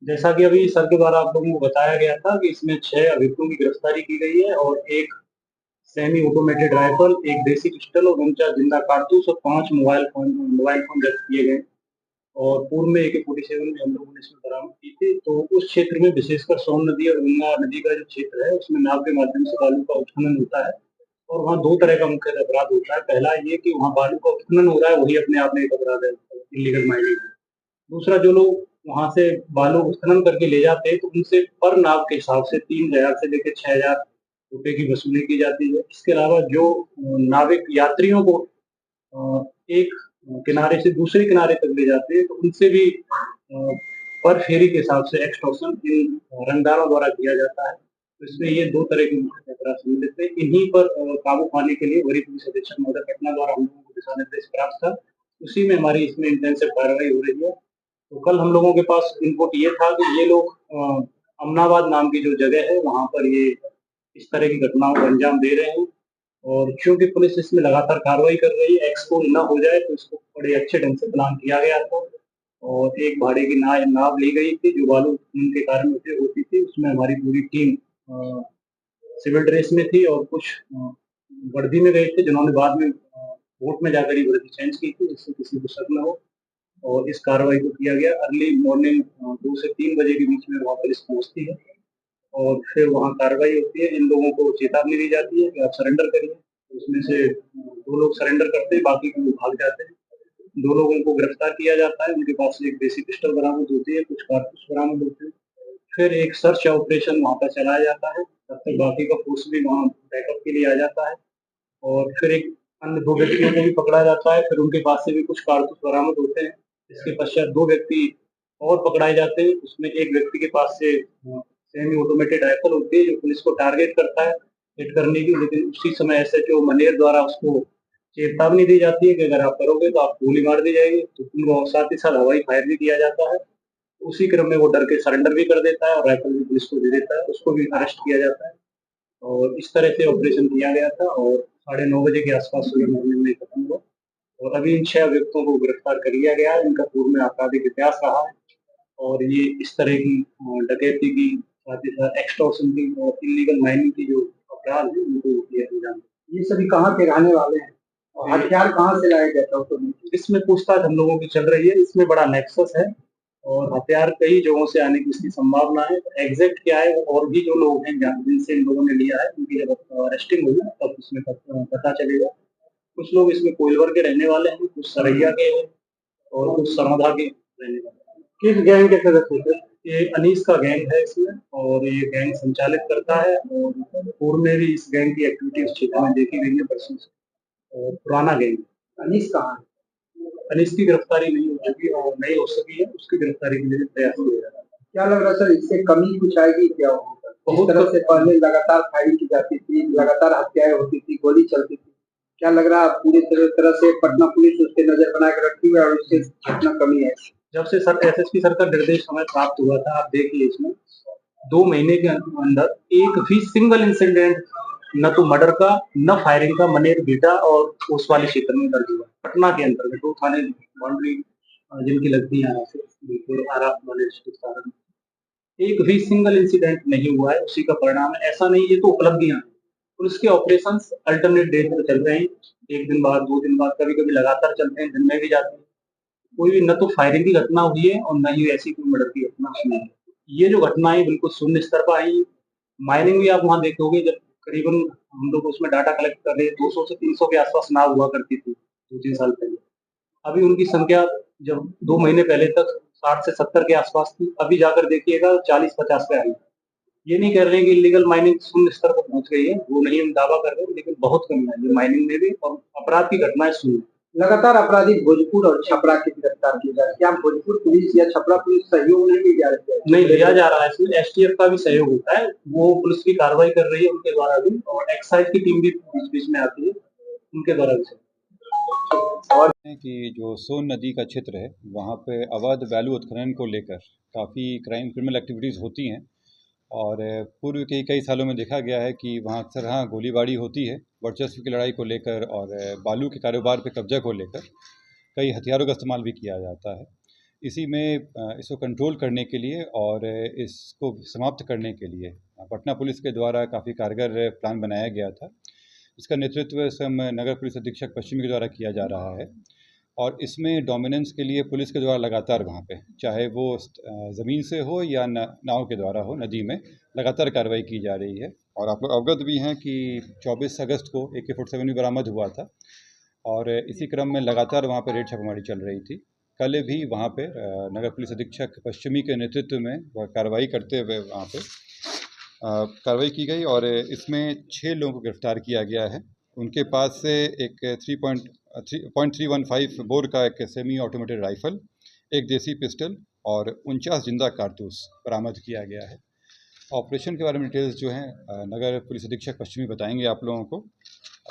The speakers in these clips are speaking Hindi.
जैसा कि अभी सर के द्वारा आप लोगों को बताया गया था कि इसमें 6 अभियुक्तों की गिरफ्तारी की गई है और एक सेमी ऑटोमेटेड राइफल, एक देसी पिस्टल और 49 जिंदा कारतूस और 5 मोबाइल फ़ोन जब्त किए गए और पूर्व में AK-47 भी हम लोगों ने इसमें बरामद की थी। तो उस क्षेत्र में विशेषकर सोन नदी और गंगा नदी का जो क्षेत्र है, उसमें नाव के माध्यम से बालू का उत्खनन होता है और वहाँ 2 तरह का मुख्य अपराध होता है। पहला ये कि वहाँ बालू का उत्खनन हो रहा है, वही अपने आप में एक अपराध है, इल्लीगल माइनिंग। दूसरा, जो लोग वहाँ से बालू उत्खनन करके ले जाते हैं, तो उनसे पर नाव के हिसाब से 3000 से लेकर 6000 रुपए की वसूली की जाती है। इसके अलावा जो नाविक यात्रियों को एक किनारे से दूसरे किनारे तक ले जाते हैं, तो उनसे भी पर फेरी के हिसाब से एक्सटॉर्शन इन रंगदारों द्वारा किया जाता है। तो इसमें ये 2 तरह के मुख्य अपराध सम्मिलित थे। इन्हीं पर काबू पाने के लिए वरीय पुलिस अधीक्षक महोदय पटना द्वारा हम लोगों को दिशा निर्देश प्राप्त था। उसी में हमारी इसमें इंटेंसिव कार्रवाई हो रही है। तो कल हम लोगों के पास इनपुट ये था कि ये लोग अमनाबाद नाम की जो जगह है, वहाँ पर ये इस तरह की घटनाओं को अंजाम दे रहे हैं और चूँकि पुलिस इसमें लगातार कार्रवाई कर रही है, एक्सपोज़ ना हो जाए, तो इसको बड़े अच्छे ढंग से प्लान किया गया था और एक भाड़े की नाव ली गई थी, जो बालू उत्खनन के कारण उपयोग होती थी। उसमें हमारी पूरी टीम सिविल ड्रेस में थी और कुछ वर्दी में गए थे, जिन्होंने बाद में कोर्ट में जाकर ये वर्दी चेंज की थी, जिससे किसी को शक ना हो। और इस कार्रवाई को किया गया। अर्ली मॉर्निंग 2 से 3 बजे के बीच में वहाँ पुलिस पहुँचती है और फिर वहाँ कार्रवाई होती है। इन लोगों को चेतावनी दी जाती है कि आप सरेंडर करिए। उसमें से 2 लोग सरेंडर करते हैं, बाकी के लोग भाग जाते हैं। 2 लोगों को गिरफ्तार किया जाता है, उनके पास से एक देसी पिस्टल बरामद होती है, कुछ कारतूस बरामद होते हैं। फिर एक सर्च ऑपरेशन वहाँ पर चलाया जाता है, तब तक बाकी का फोर्स भी वहाँ बैकअप के लिए आ जाता है और फिर एक अन्य 2 व्यक्तियों को भी पकड़ा जाता है, फिर उनके पास से भी कुछ कारतूस बरामद होते हैं। इसके पश्चात 2 व्यक्ति और पकड़ाए जाते हैं, उसमें एक व्यक्ति के पास से सेमी ऑटोमेटेड राइफल होती है, जो पुलिस को टारगेट करता है हिट करने की, लेकिन उसी समय एसएचओ मनेर द्वारा उसको चेतावनी दी जाती है कि अगर आप करोगे तो आपको गोली मार दी जाएगी। तो उनको साथ ही साथ हवाई फायर भी किया जाता है। उसी क्रम में वो डर के सरेंडर भी कर देता है और राइफल भी पुलिस को दे देता है, उसको भी अरेस्ट किया जाता है। और इस तरह से ऑपरेशन किया गया था और 9:30 बजे के आसपास सुबह मॉर्निंग में खत्म हुआ और अभी इन 6 अभियुक्तों को गिरफ्तार कर लिया गया है। इनका पूर्व में आपराधिक इतिहास रहा है और ये इस तरह की डकैती की, साथ ही साथ एक्सटॉर्शन की और इल्लीगल माइनिंग की जो अपराध है, उनको ये अंजाम ये सभी कहाँ के रहने वाले हैं और हथियार कहाँ से लाया गया था? इसमें पूछताछ हम लोगों की चल रही है। इसमें बड़ा नेक्सस है और हथियार कई जगहों से आने की इसकी संभावना है। एग्जैक्ट क्या है, और भी जो लोग हैं जिनसे इन लोगों ने लिया है, उनकी जब अरेस्टिंग होगी तब उसमें पता चलेगा। कुछ लोग इसमें कोइलवर के रहने वाले हैं, कुछ सरैया के हैं और कुछ समधा के रहने वाले हैं। किस गैंग के सदस्य थे? ये अनीस का गैंग है इसमें और ये गैंग संचालित करता है और पूर्व में भी इस गैंग की एक्टिविटी उस क्षेत्र में देखी गई है बरसों से और पुराना गैंग। अनीस कहाँ है? अनीस की गिरफ्तारी नहीं हो चुकी और नहीं हो सकी है, उसकी गिरफ्तारी के लिए प्रयास किया जा रहा है। क्या लग रहा है सर, इससे कमी कुछ आएगी क्या वहाँ पर? जिस तरह से पहले लगातार फायरिंग की जाती थी, लगातार हत्याएं होती थी, गोली चलती थी, क्या लग रहा है पूरी तरह से पटना पुलिस उस पर नजर बना के रखी हुई है और इससे कितना कमी है? जब से सर एसएसपी सर का निर्देश हमें प्राप्त हुआ था, आप देखिए इसमें 2 महीने के अंदर एक भी सिंगल इंसिडेंट न तो मर्डर का न फायरिंग का मनेर बेटा और ओसवाली क्षेत्र में दर्ज हुआ। पटना के अंतर्गत 2 थाने बाउंड्री जिनकी लगती है यहाँ से बिल्कुल आरा वाले डिस्ट्रिक्ट सारण, एक भी सिंगल इंसिडेंट नहीं हुआ है। उसी का परिणाम है। ऐसा नहीं, ये तो उपलब्धियां हैं। पुलिस के ऑपरेशंस अल्टरनेट डेज पर चल रहे हैं, 1 दिन बाद 2 दिन बाद, कभी-कभी लगातार चलते हैं, दिन में भी जाते हैं। कोई भी न तो फायरिंग की घटना हुई है और न ही ऐसी कोई मर्डर की घटना हुई है। ये जो घटनाएँ बिल्कुल शून्य स्तर पर आई हैं। माइनिंग भी आप वहाँ देखोगे, जब करीबन हम लोग उसमें डाटा कलेक्ट कर रहे हैं, 200 से 300 के आसपास नाव हुआ करती थी 2-3 साल पहले। अभी उनकी संख्या जब 2 महीने पहले तक 60 से 70 के आसपास थी, अभी जाकर देखिएगा 40-50 पे आई। ये नहीं कह रहे हैं कि इल्लीगल माइनिंग शून्य स्तर पर पहुँच गई है, वो नहीं हम दावा कर रहे हैं, लेकिन बहुत कमी आई है माइनिंग में भी और अपराध की घटनाएँ शून्य। लगातार अपराधी भोजपुर और छपरा की गिरफ्तार किए जा रहे हैं। क्या भोजपुर पुलिस या छपरा पुलिस सहयोग नहीं लिया जा रहा है? नहीं लिया जा रहा है, इसमें एसटीएफ का भी सहयोग होता है, वो पुलिस की कार्रवाई कर रही है उनके द्वारा भी और एक्साइज की टीम भी बीच-बीच में आती है, उनके द्वारा भी। और कि जो सोन नदी का क्षेत्र है, वहाँ पे अवैध बालू उत्खनन को लेकर काफ़ी क्रिमिनल एक्टिविटीज़ होती हैं और पूर्व के कई सालों में देखा गया है कि वहाँ अक्सर हाँ गोलीबारी होती है वर्चस्व की लड़ाई को लेकर और बालू के कारोबार पे कब्जा को लेकर कई हथियारों का इस्तेमाल भी किया जाता है। इसी में इसको कंट्रोल करने के लिए और इसको समाप्त करने के लिए पटना पुलिस के द्वारा काफ़ी कारगर प्लान बनाया गया था। इसका नेतृत्व सम नगर पुलिस अधीक्षक पश्चिमी के द्वारा किया जा रहा है और इसमें डोमिनेंस के लिए पुलिस के द्वारा लगातार वहाँ पे, चाहे वो ज़मीन से हो या नाव के द्वारा हो, नदी में लगातार कार्रवाई की जा रही है। और आप लोग अवगत भी हैं कि 24 अगस्त को AK-47 भी बरामद हुआ था और इसी क्रम में लगातार वहाँ पर रेड छापेमारी चल रही थी। कल भी वहाँ पे नगर पुलिस अधीक्षक पश्चिमी के नेतृत्व में कार्रवाई करते हुए वहाँ पे कार्रवाई की गई और इसमें 6 लोगों को गिरफ्तार किया गया है। उनके पास से एक 3.315 बोर का एक सेमी ऑटोमेटेड राइफल, एक देसी पिस्टल और 49 जिंदा कारतूस बरामद किया गया है। ऑपरेशन के बारे में डिटेल्स जो हैं नगर पुलिस अधीक्षक पश्चिमी बताएंगे आप लोगों को।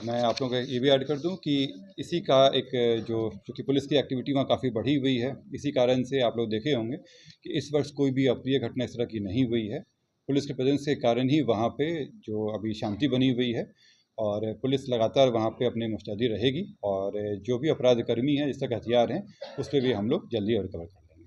मैं आप लोगों को ये भी ऐड कर दूं कि इसी का एक चूँकि पुलिस की एक्टिविटी वहाँ काफ़ी बढ़ी हुई है, इसी कारण से आप लोग देखे होंगे कि इस वर्ष कोई भी अप्रिय घटना इस तरह की नहीं हुई है। पुलिस के प्रेजेंस के कारण ही वहाँ पे जो अभी शांति बनी हुई है और पुलिस लगातार वहाँ पे अपनी मुस्तैदी रहेगी और जो भी अपराध कर्मी हैं, जिस तरह के हथियार हैं, उस पर भी हम लोग जल्दी रिकवर कर लेंगे।